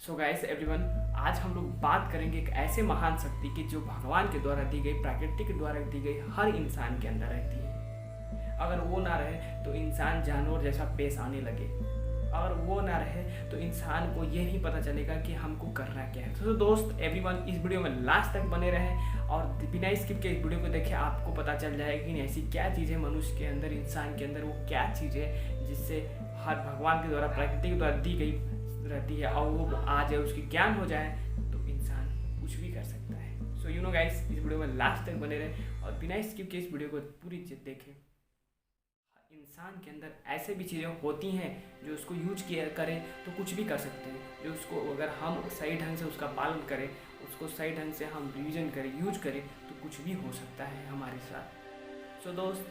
So guys everyone, आज हम लोग बात करेंगे एक ऐसे महान शक्ति की जो भगवान के द्वारा दी गई, प्रकृति के द्वारा दी गई, हर इंसान के अंदर रहती है। अगर वो ना रहे तो इंसान जानवर जैसा पेश आने लगे। अगर वो ना रहे तो इंसान को ये नहीं पता चलेगा कि हमको करना क्या है। तो दोस्त एवरीवन, इस वीडियो में लास्ट तक बने रहें और बिना स्किप के इस वीडियो को देखें। आपको पता चल जाएगा कि ऐसी क्या चीज़ है मनुष्य के अंदर, इंसान के अंदर, वो क्या चीज़ है जिससे हर भगवान के द्वारा, प्रकृति के द्वारा दी गई रहती है और वो आ जाए, उसकी ज्ञान हो जाए तो इंसान कुछ भी कर सकता है। सो यू नो गाइस, इस वीडियो में लास्ट तक बने रहें और बिना स्किप के इस वीडियो को पूरी देखें। इंसान के अंदर ऐसे भी चीज़ें होती हैं जो उसको यूज किया करें तो कुछ भी कर सकते हैं। जो उसको अगर हम सही ढंग से उसका पालन करें, उसको सही ढंग से हम रिविजन करें, यूज करें तो कुछ भी हो सकता है हमारे साथ। सो दोस्त,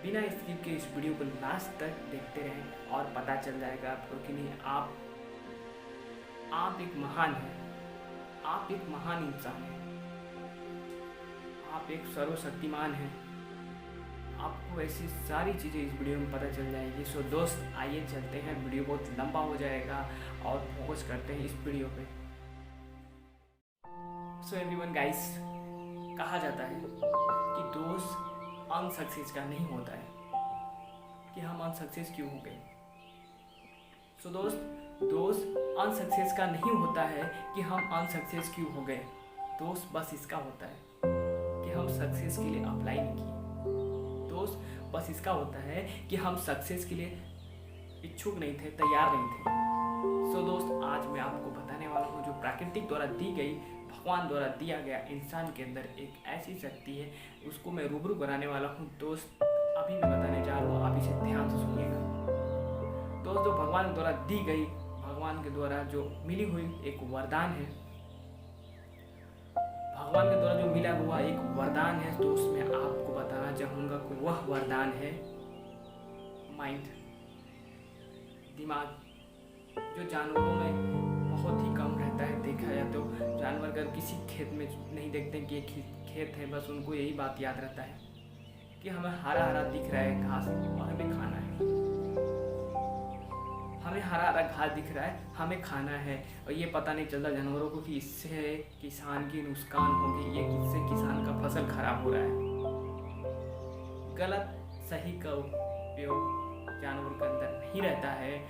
बिना स्किप के इस वीडियो को लास्ट तक देखते रहें और पता चल जाएगा आपको कि नहीं, आप एक महान हैं, आप एक महान इंसान हैं, आप एक सर्वशक्तिमान हैं। आपको ऐसी सारी चीज़ें इस वीडियो में पता चल जाएगी। सो दोस्त, आइए चलते हैं, वीडियो बहुत लंबा हो जाएगा और फोकस करते हैं इस वीडियो पे। सो एवरीवन गाइस, कहा जाता है कि दोस्त अनसक्सेस का नहीं होता है, कि हम अनसक्सेस क्यों हो गए। सो दोस्त अनसक्सेस का नहीं होता है कि हम अनसक्सेस क्यों हो गए। दोस्त बस इसका होता है कि हम सक्सेस के लिए अप्लाई नहीं किए। दोस्त बस इसका होता है कि हम सक्सेस के लिए इच्छुक नहीं थे, तैयार नहीं थे। सो दोस्त, आज मैं आपको बताने वाला हूँ जो प्राकृतिक द्वारा दी गई, भगवान द्वारा दिया गया इंसान के अंदर एक ऐसी शक्ति है, उसको मैं रूबरू कराने वाला हूँ। दोस्त अभी मैं बताने जा रहा हूँ, आप इसे ध्यान से सुनिएगा। दोस्त, जो भगवान द्वारा दी गई, भगवान के द्वारा जो मिली हुई एक वरदान है, भगवान के द्वारा जो मिला हुआ एक वरदान है, तो उसमें आपको बताना चाहूँगा कि वह वरदान है माइंड, दिमाग, जो जानवरों में बहुत ही कम रहता है। देखा जाए तो जानवर अगर किसी खेत में नहीं देखते कि एक खेत है, बस उनको यही बात याद रहता है कि हमें हरा हरा दिख रहा है घास और हमें खाना है, हमें हरा हरा घास दिख रहा है, हमें खाना है। और ये पता नहीं चलता जानवरों को कि इससे किसान की नुकसान होगी, ये इससे किसान का फसल खराब हो रहा है। गलत सही का उपयोग जानवर के अंदर नहीं रहता है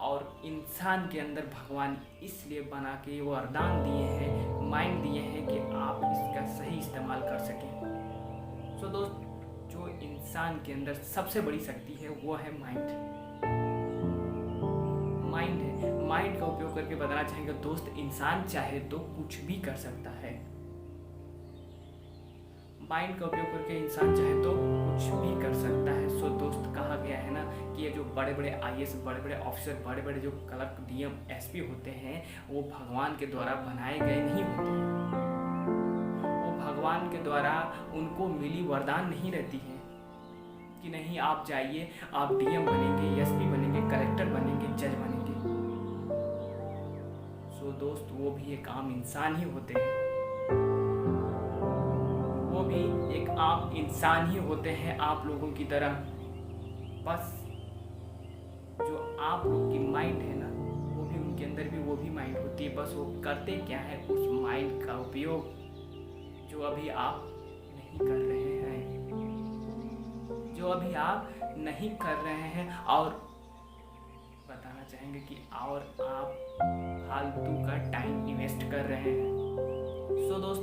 और इंसान के अंदर भगवान इसलिए बना के वरदान दिए हैं, माइंड दिए हैं कि आप इसका सही इस्तेमाल कर सकें। सो दोस्त, जो इंसान के अंदर सबसे बड़ी शक्ति है वो है माइंड। माइंड है, माइंड का उपयोग करके बताना चाहेंगे दोस्त, इंसान चाहे तो कुछ भी कर सकता है। माइंड का उपयोग करके इंसान चाहे तो कुछ भी कर सकता है। सो दोस्त, कहा गया है ना कि ये जो बड़े बड़े आईएएस, बड़े बड़े ऑफिसर, बड़े बड़े जो क्लर्क, डीएम, एसपी होते हैं, वो भगवान के द्वारा बनाए गए नहीं होते हैं। वो भगवान के द्वारा उनको मिली वरदान नहीं रहती है कि नहीं आप जाइए, आप डीएम बनेंगे, एसपी बनेंगे, कलेक्टर बनेंगे, जज बनेंगे। सो दोस्त, वो भी एक आम इंसान ही होते हैं, वो भी एक आम इंसान ही होते हैं आप लोगों की तरह। बस जो आप लोग की माइंड है ना, वो भी उनके अंदर भी वो भी माइंड होती है। बस वो करते क्या है, उस माइंड का उपयोग जो अभी आप नहीं कर रहे हैं, जो अभी आप नहीं कर रहे हैं, और बताना चाहेंगे कि और आप फालतू का टाइम इन्वेस्ट कर रहे हैं। सो दोस्त,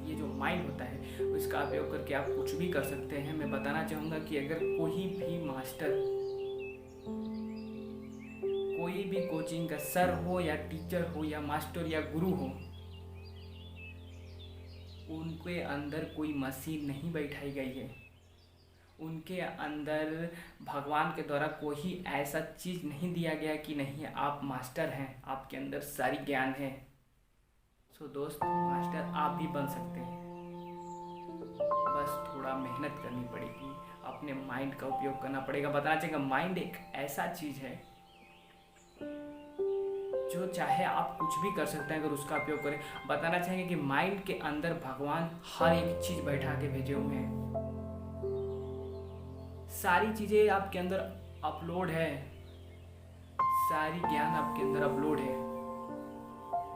ये जो माइंड होता है उसका उपयोग करके आप कुछ भी कर सकते हैं। मैं बताना चाहूँगा कि अगर कोई भी मास्टर, कोई भी कोचिंग का सर हो या टीचर हो या मास्टर या गुरु हो, उनके अंदर कोई मशीन नहीं बैठाई गई है। उनके अंदर भगवान के द्वारा कोई ऐसा चीज़ नहीं दिया गया कि नहीं आप मास्टर हैं, आपके अंदर सारी ज्ञान है। सो दोस्त, मास्टर आप भी बन सकते हैं, बस थोड़ा मेहनत करनी पड़ेगी, अपने माइंड का उपयोग करना पड़ेगा। बताना चाहिए माइंड एक ऐसा चीज़ है जो चाहे आप कुछ भी कर सकते हैं अगर उसका उपयोग करें। बताना चाहेंगे कि माइंड के अंदर भगवान हर एक चीज़ बैठा के भेजे हुए हैं, सारी चीज़ें आपके अंदर अपलोड है, सारी ज्ञान आपके अंदर अपलोड है।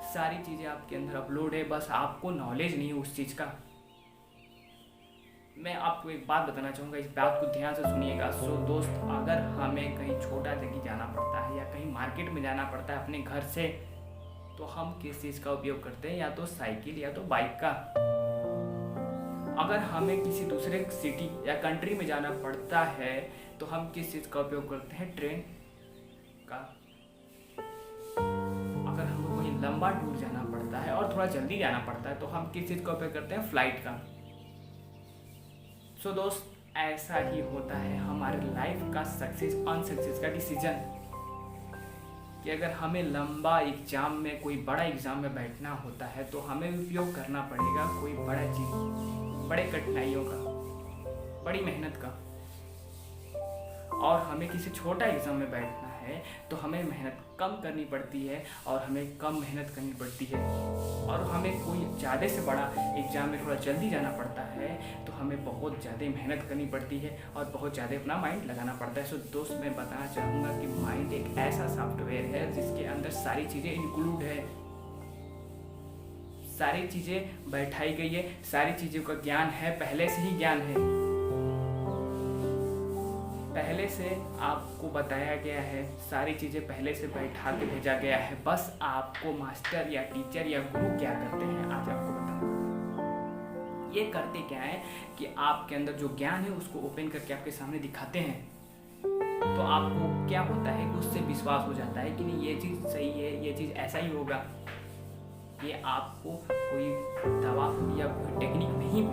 सारी चीज़ें आपके अंदर अपलोड है, बस आपको नॉलेज नहीं है उस चीज़ का। मैं आपको एक बात बताना चाहूँगा, इस बात को ध्यान से सुनिएगा। सो दोस्त, अगर हमें कहीं छोटा जगह जाना पड़ता है या कहीं मार्केट में जाना पड़ता है अपने घर से, तो हम किस चीज़ का उपयोग करते हैं? या तो साइकिल या तो बाइक का। अगर हमें किसी दूसरे सिटी या कंट्री में जाना पड़ता है तो हम किस चीज़ का उपयोग करते हैं? ट्रेन का। अगर हमें कोई लंबा टूर जाना पड़ता है और थोड़ा जल्दी जाना पड़ता है तो हम किस चीज़ का उपयोग करते हैं? फ्लाइट का। सो दोस्त, ऐसा ही होता है हमारे लाइफ का सक्सेस अनसक्सेस का डिसीजन। कि अगर हमें लंबा एग्ज़ाम में, कोई बड़ा एग्ज़ाम में बैठना होता है तो हमें उपयोग करना पड़ेगा कोई बड़ा चीज़, बड़े कठिनाइयों का, बड़ी मेहनत का। और हमें किसी छोटा एग्ज़ाम में बैठना है तो हमें मेहनत कम करनी पड़ती है और हमें कम मेहनत करनी पड़ती है। और हमें कोई ज़्यादा से बड़ा एग्ज़ाम में थोड़ा जल्दी जाना पड़ता है तो हमें बहुत ज़्यादा मेहनत करनी पड़ती है और बहुत ज़्यादा अपना माइंड लगाना पड़ता है। सो दोस्त, मैं बताना चाहूँगा कि माइंड एक ऐसा सॉफ्टवेयर है जिसके अंदर सारी चीज़ें इंक्लूड है, सारी चीज़ें बैठाई गई है, सारी चीज़ों का ज्ञान है, पहले से ही ज्ञान है, पहले से आपको बताया गया है, सारी चीज़ें पहले से बैठा के भेजा गया है। बस आपको मास्टर या टीचर या गुरु क्या करते हैं आज आपको बताऊँ। ये करते क्या है कि आपके अंदर जो ज्ञान है उसको ओपन करके आपके सामने दिखाते हैं। तो आपको क्या होता है कि उससे विश्वास हो जाता है कि नहीं, ये चीज़ सही है, ये चीज़ ऐसा ही होगा। ये आपको कोई दवा या कोई टेक्निक नहीं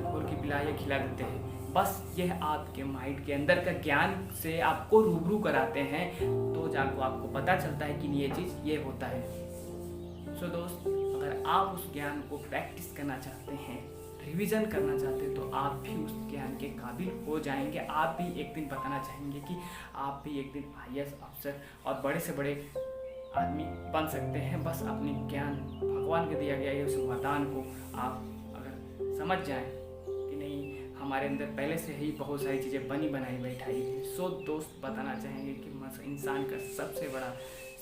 घोल के पिला या खिला देते हैं, बस यह आपके माइंड के अंदर का ज्ञान से आपको रूबरू कराते हैं। तो जाकर आपको पता चलता है कि ये चीज़ ये होता है। सो दोस्त, अगर आप उस ज्ञान को प्रैक्टिस करना चाहते हैं, रिवीजन करना चाहते हैं, तो आप भी उस ज्ञान के काबिल हो जाएंगे। आप भी एक दिन बताना चाहेंगे कि आप भी एक दिन IAS अफसर और बड़े से बड़े आदमी बन सकते हैं। बस अपने ज्ञान, भगवान के दिया गया है उस वरदान को आप अगर समझ जाएं कि नहीं, हमारे अंदर पहले से ही बहुत सारी चीज़ें बनी बनाई बैठाई है। सो दोस्त, बताना चाहेंगे कि इंसान का सबसे बड़ा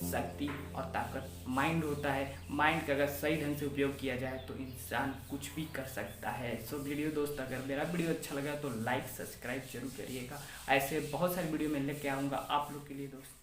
शक्ति और ताकत माइंड होता है। माइंड का अगर सही ढंग से उपयोग किया जाए तो इंसान कुछ भी कर सकता है। सो वीडियो दोस्त, अगर मेरा वीडियो अच्छा लगा तो लाइक सब्सक्राइब जरूर करिएगा। ऐसे बहुत सारी वीडियो मैं लेके आऊँगा आप लोग के लिए दोस्त।